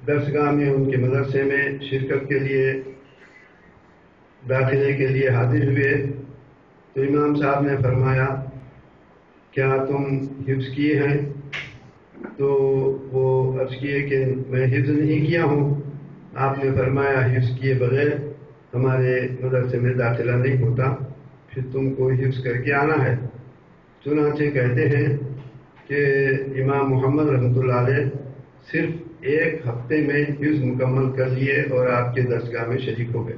درسگاہ میں ان کے مدرسے میں شرکت کے لیے داخلے کے لیے حاضر ہوئے تو امام صاحب نے فرمایا کیا تم حفظ کیے ہیں؟ تو وہ عرض کیے کہ میں حفظ نہیں کیا ہوں. آپ نے فرمایا حفظ کیے بغیر ہمارے مدرسے میں داخلہ نہیں ہوتا، پھر تم کو حفظ کر کے آنا ہے. چنانچہ کہتے ہیں کہ امام محمد رحمۃ اللہ علیہ صرف ایک ہفتے میں حفظ مکمل کر لیے اور آپ کے درسگاہ میں شریک ہو گئے.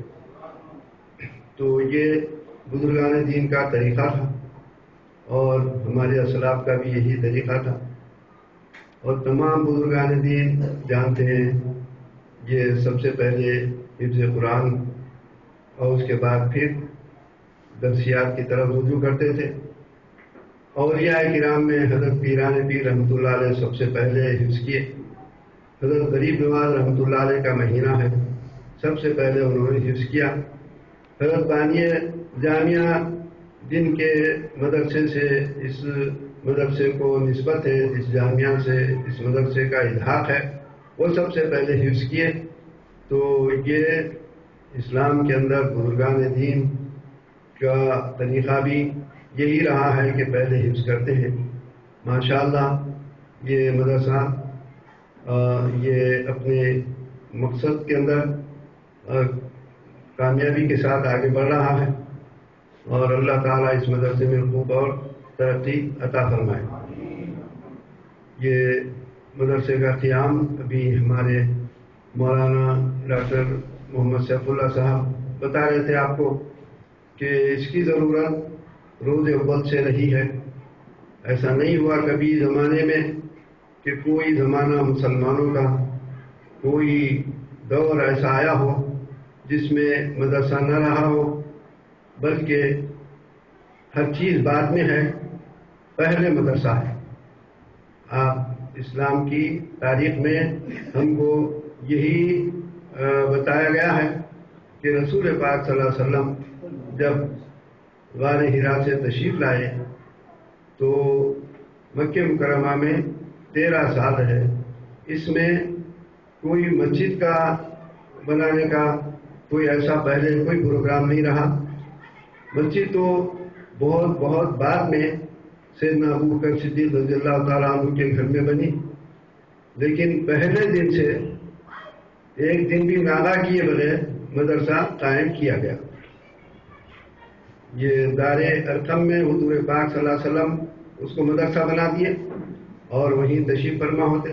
تو یہ بزرگان دین کا طریقہ تھا اور ہمارے اسلاف کا بھی یہی طریقہ تھا. اور تمام بزرگان دین جانتے ہیں یہ سب سے پہلے حفظ قرآن اور اس کے بعد پھر درسیات کی طرف رجوع کرتے تھے. اولیاء کرام میں حضرت پیران پیر رحمۃ اللہ علیہ سب سے پہلے حفظ کیے. حضرت غریب نواز رحمۃ اللہ علیہ کا مہینہ ہے، سب سے پہلے انہوں نے حفظ کیا. حضرت بانی جامعہ جن کے مدرسے سے اس مدرسے کو نسبت ہے، اس جامعہ سے اس مدرسے کا الحاق ہے، وہ سب سے پہلے حفظ کیے. تو یہ اسلام کے اندر بزرگان دین کا طریقہ بھی یہی رہا ہے کہ پہلے حفظ کرتے ہیں. ماشاءاللہ یہ مدرسہ یہ اپنے مقصد کے اندر کامیابی کے ساتھ آگے بڑھ رہا ہے اور اللہ تعالیٰ اس مدرسے میں خوب اور ترقی عطا فرمائے. یہ مدرسے کا قیام ابھی ہمارے مولانا ڈاکٹر محمد سیف اللہ صاحب بتا رہے تھے آپ کو کہ اس کی ضرورت روز اول سے رہی ہے. ایسا نہیں ہوا کبھی زمانے میں کہ کوئی زمانہ مسلمانوں کا کوئی دور ایسا آیا ہو جس میں مدرسہ نہ رہا ہو، بلکہ ہر چیز بعد میں ہے، پہلے مدرسہ ہے. آپ اسلام کی تاریخ میں ہم کو یہی بتایا گیا ہے کہ رسول پاک صلی اللہ علیہ وسلم جب غار حرا سے تشریف لائے تو مکہ مکرمہ میں 13 سال ہے، اس میں کوئی مسجد کا بنانے کا کوئی ایسا پہلے کوئی پروگرام نہیں رہا. مسجد تو بہت بہت بعد میں سیدنا ابو بکر صدیق رضی اللہ تعالیٰ عنہ کے گھر میں بنی، لیکن پہلے دن سے ایک دن بھی ناغہ کیے بغیر مدرسہ قائم کیا گیا. یہ دار ارقم میں حضور پاک صلی اللہ علیہ وسلم اس کو مدرسہ بنا دیے اور وہیں تشریف فرما ہوتے،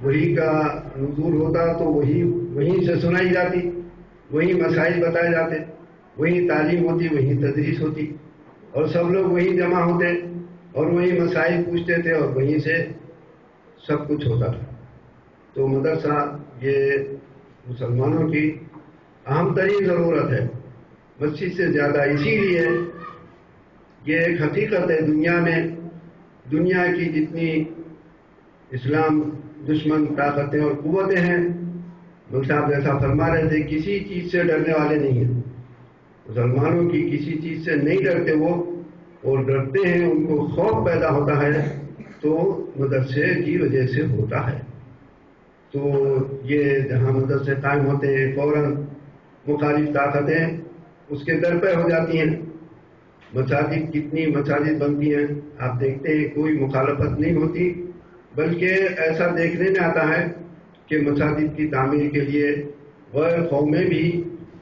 وہی کا نزول ہوتا تو وہیں سے سنائی جاتی، وہیں مسائل بتائے جاتے، وہیں تعلیم ہوتی، وہیں تدریس ہوتی اور سب لوگ وہیں جمع ہوتے اور وہیں مسائل پوچھتے تھے اور وہیں سے سب کچھ ہوتا تھا. تو مدرسہ یہ مسلمانوں کی اہم ترین ضرورت ہے، مسجد سے زیادہ. اسی لیے یہ ایک حقیقت ہے دنیا میں، دنیا کی جتنی اسلام دشمن طاقتیں اور قوتیں ہیں، ملک صاحب جیسا فرما رہے تھے کسی چیز سے ڈرنے والے نہیں ہیں. مسلمانوں کی کسی چیز سے نہیں ڈرتے وہ، اور ڈرتے ہیں ان کو خوف پیدا ہوتا ہے تو مدرسے کی وجہ سے ہوتا ہے. تو یہ جہاں مدرسے قائم ہوتے ہیں فوراً مخالف طاقتیں اس کے در پہ ہو جاتی ہیں. مساجد کتنی مساجد بنتی ہیں آپ دیکھتے ہیں، کوئی مخالفت نہیں ہوتی، بلکہ ایسا دیکھنے میں آتا ہے کہ مساجد کی تعمیر کے لیے غیر قومیں بھی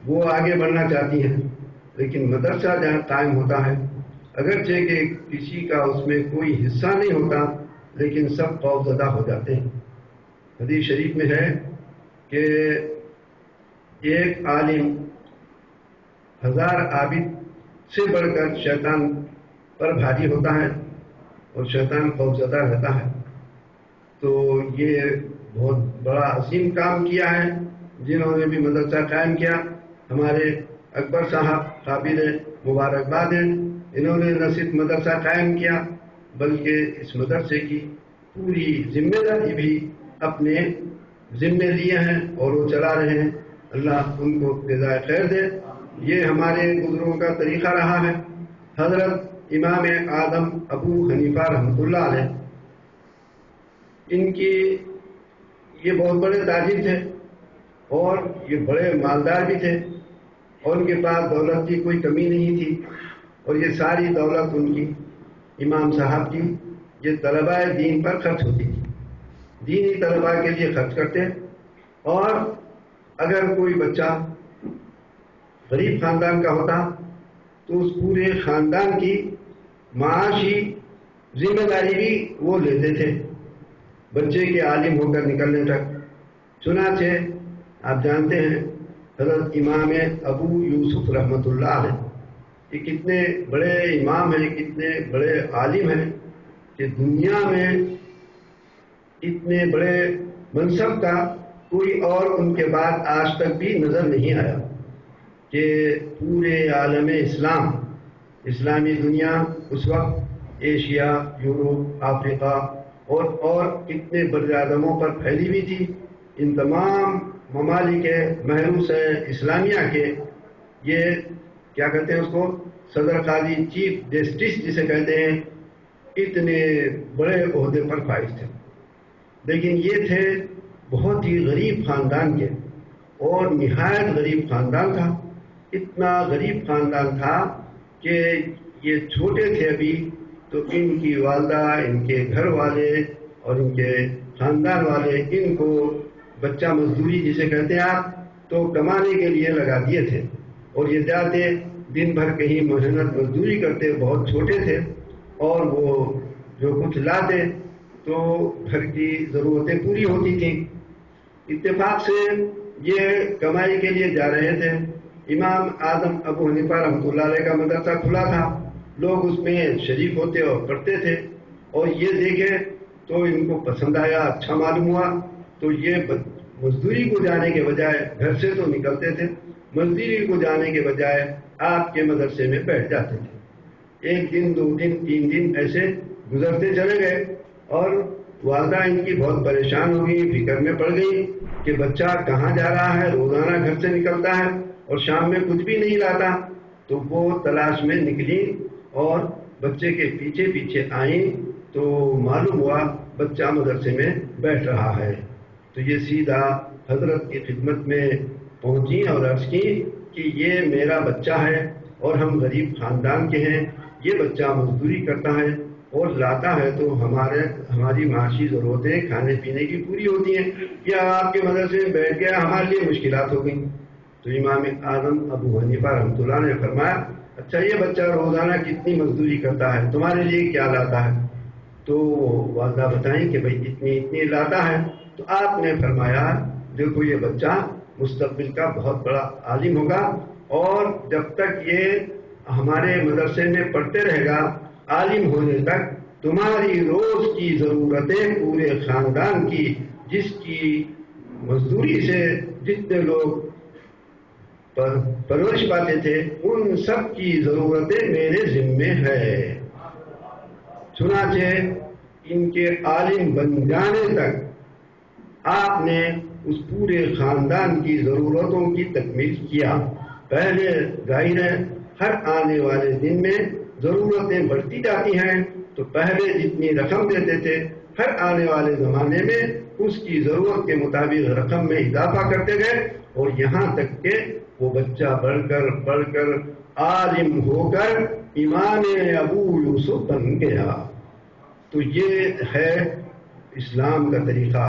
وہ آگے بڑھنا چاہتی ہیں، لیکن مدرسہ جہاں قائم ہوتا ہے اگرچہ کہ کسی کا اس میں کوئی حصہ نہیں ہوتا لیکن سب خوفزدہ ہو جاتے ہیں. حدیث شریف میں ہے کہ ایک عالم 1000 عابد سے بڑھ کر شیطان پر بھاری ہوتا ہے اور شیطان خوفزدہ رہتا ہے. تو یہ بہت بڑا عظیم کام کیا ہے جنہوں نے بھی مدرسہ قائم کیا. ہمارے اکبر صاحب قابل مبارکباد ہیں، انہوں نے نہ صرف مدرسہ قائم کیا بلکہ اس مدرسے کی پوری ذمہ داری بھی اپنے ذمے لیے ہیں اور وہ چلا رہے ہیں. اللہ ان کو جزائے خیر دے. یہ ہمارے بزرگوں کا طریقہ رہا ہے. حضرت امام اعظم ابو حنیفہ رحمۃ اللہ علیہ، ان کی یہ بہت بڑے تاجر تھے اور یہ بڑے مالدار بھی تھے اور ان کے پاس دولت کی کوئی کمی نہیں تھی، اور یہ ساری دولت ان کی امام صاحب کی یہ طلباء دین پر خرچ ہوتی تھی، دینی طلباء کے لیے خرچ کرتے، اور اگر کوئی بچہ غریب خاندان کا ہوتا تو اس پورے خاندان کی معاشی ذمہ داری بھی وہ لیتے تھے بچے کے عالم ہو کر نکلنے تک۔ چنانچہ آپ جانتے ہیں حضرت امام ابو یوسف رحمۃ اللہ علیہ یہ کتنے بڑے امام ہیں، کتنے بڑے عالم ہیں کہ دنیا میں اتنے بڑے منصب کا کوئی اور ان کے بعد آج تک بھی نظر نہیں آیا کہ پورے عالم اسلام، اسلامی دنیا اس وقت ایشیا، یورپ، افریقہ اور کتنے براعظموں پر پھیلی ہوئی تھی، ان تمام ممالک محروس اسلامیہ کے یہ کیا کہتے ہیں اس کو صدر قاضی، چیف جسٹس جسے کہتے ہیں، اتنے بڑے عہدے پر فائز تھے، لیکن یہ تھے بہت ہی غریب خاندان کے، اور نہایت غریب خاندان تھا، اتنا غریب خاندان تھا کہ یہ چھوٹے تھے ابھی تو ان کی والدہ، ان کے گھر والے اور ان کے خاندان والے ان کو بچہ مزدوری جسے کہتے ہیں آپ، تو کمانے کے لیے لگا دیے تھے، اور یہ جاتے دن بھر کہیں محنت مزدوری کرتے، بہت چھوٹے تھے، اور وہ جو کچھ لاتے تو گھر کی ضرورتیں پوری ہوتی تھیں۔ اتفاق سے یہ کمائی کے لیے جا رہے تھے، امام اعظم ابو حنیفہ رحمۃ اللہ علیہ کا مدرسہ کھلا تھا، لوگ اس میں شریک ہوتے اور پڑھتے تھے، اور یہ دیکھے تو ان کو پسند آیا، اچھا معلوم ہوا، تو یہ مزدوری کو جانے کے بجائے، گھر سے تو نکلتے تھے، مزدوری کو جانے کے بجائے آپ کے مدرسے میں بیٹھ جاتے تھے۔ ایک دن، 2 دن، 3 دن ایسے گزرتے چلے گئے، اور والدہ ان کی بہت پریشان ہو گئی، فکر میں پڑ گئی کہ بچہ کہاں جا رہا ہے، روزانہ گھر سے نکلتا ہے اور شام میں کچھ بھی نہیں لاتا، تو وہ تلاش میں نکلی اور بچے کے پیچھے پیچھے آئیں تو معلوم ہوا بچہ مدرسے میں بیٹھ رہا ہے، تو یہ سیدھا حضرت کی خدمت میں پہنچی اور عرض کی کہ یہ میرا بچہ ہے اور ہم غریب خاندان کے ہیں، یہ بچہ مزدوری کرتا ہے اور لاتا ہے تو ہماری معاشی ضرورتیں کھانے پینے کی پوری ہوتی ہیں، یا آپ کے مدرسے میں بیٹھ گیا، ہمارے لیے مشکلات ہو گئیں۔ تو امام اعظم ابو حنیفہ رحمۃ اللہ نے فرمایا، اچھا یہ بچہ روزانہ کتنی مزدوری کرتا ہے، تمہارے لیے کیا لاتا ہے؟ تو والدہ بتائیں کہ بھائی اتنی لاتا ہے۔ تو آپ نے فرمایا دیکھو یہ بچہ مستقبل کا بہت بڑا عالم ہوگا، اور جب تک یہ ہمارے مدرسے میں پڑھتے رہے گا عالم ہونے تک تمہاری روز کی ضرورتیں پورے خاندان کی، جس کی مزدوری سے جتنے لوگ پرورش پاتے تھے ان سب کی ضرورتیں میرے ذمے ہے۔ چنانچہ ان کے عالم بن جانے تک آپ نے اس پورے خاندان کی ضرورتوں کی تکمیل کیا۔ پہلے ظاہر ہے ہر آنے والے دن میں ضرورتیں بڑھتی جاتی ہیں، تو پہلے جتنی رقم دیتے تھے ہر آنے والے زمانے میں اس کی ضرورت کے مطابق رقم میں اضافہ کرتے گئے، اور یہاں تک کہ وہ بچہ پڑھ کر عالم ہو کر امام ابو یوسف بن گیا۔ تو یہ ہے اسلام کا طریقہ۔